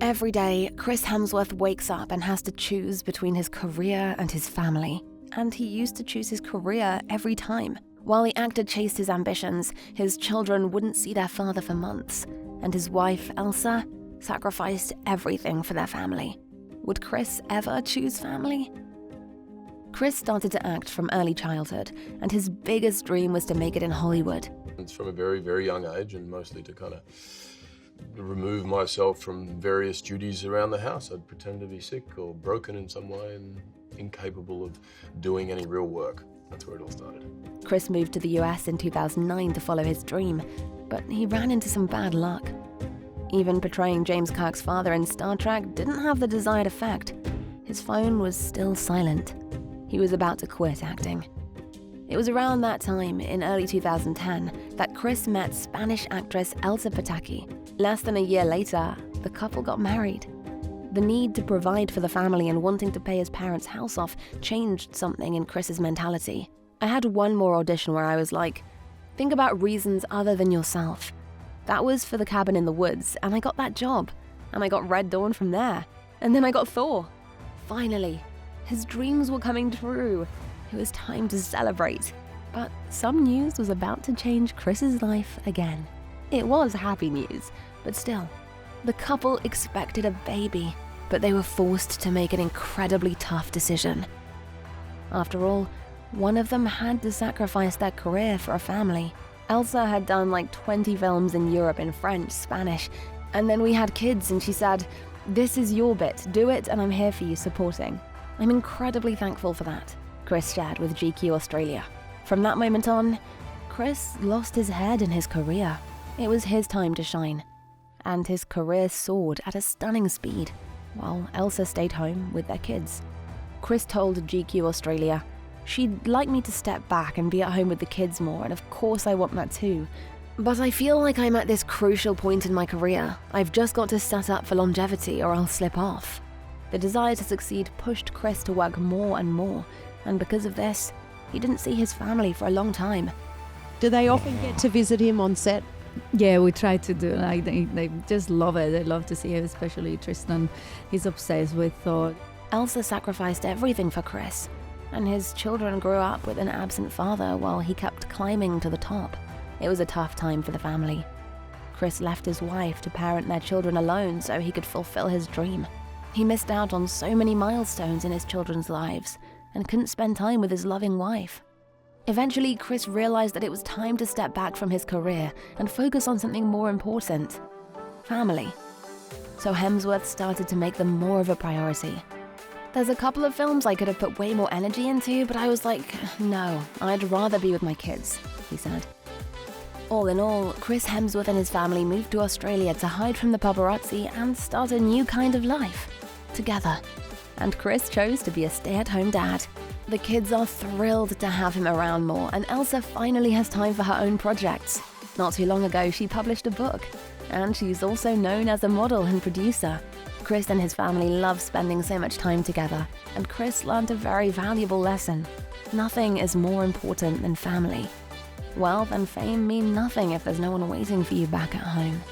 Every day, Chris Hemsworth wakes up and has to choose between his career and his family. And he used to choose his career every time. While the actor chased his ambitions, his children wouldn't see their father for months. And his wife, Elsa, sacrificed everything for their family. Would Chris ever choose family? Chris started to act from early childhood, and his biggest dream was to make it in Hollywood. It's from a very, very young age, and mostly to kind of remove myself from various duties around the house. I'd pretend to be sick or broken in some way and incapable of doing any real work. That's where it all started. Chris moved to the US in 2009 to follow his dream, but he ran into some bad luck. Even portraying James Kirk's father in Star Trek didn't have the desired effect. His phone was still silent. He was about to quit acting. It was around that time, in early 2010, that Chris met Spanish actress Elsa Pataky. Less than a year later, the couple got married. The need to provide for the family and wanting to pay his parents' house off changed something in Chris's mentality. I had one more audition where I was like, think about reasons other than yourself. That was for The Cabin in the Woods, and I got that job. And I got Red Dawn from there. And then I got Thor. Finally, his dreams were coming true. It was time to celebrate. But some news was about to change Chris's life again. It was happy news, but still. The couple expected a baby, but they were forced to make an incredibly tough decision. After all, one of them had to sacrifice their career for a family. Elsa had done like 20 films in Europe in French, Spanish, and then we had kids and she said, "This is your bit, do it and I'm here for you supporting." I'm incredibly thankful for that, Chris shared with GQ Australia. From that moment on, Chris lost his head in his career. It was his time to shine. And his career soared at a stunning speed, while Elsa stayed home with their kids. Chris told GQ Australia, "She'd like me to step back and be at home with the kids more, and of course I want that too. But I feel like I'm at this crucial point in my career. I've just got to set up for longevity or I'll slip off." The desire to succeed pushed Chris to work more and more, and because of this, he didn't see his family for a long time. Do they often get to visit him on set? Yeah, we try to do. Like they just love it. They love to see him, especially Tristan. He's obsessed with Thor. Elsa sacrificed everything for Chris, and his children grew up with an absent father while he kept climbing to the top. It was a tough time for the family. Chris left his wife to parent their children alone so he could fulfill his dream. He missed out on so many milestones in his children's lives and couldn't spend time with his loving wife. Eventually, Chris realized that it was time to step back from his career and focus on something more important: family. So Hemsworth started to make them more of a priority. "There's a couple of films I could have put way more energy into, but I was like, no, I'd rather be with my kids," he said. All in all, Chris Hemsworth and his family moved to Australia to hide from the paparazzi and start a new kind of life, together. And Chris chose to be a stay-at-home dad. The kids are thrilled to have him around more, and Elsa finally has time for her own projects. Not too long ago, she published a book, and she's also known as a model and producer. Chris and his family love spending so much time together, and Chris learned a very valuable lesson. Nothing is more important than family. Wealth and fame mean nothing if there's no one waiting for you back at home.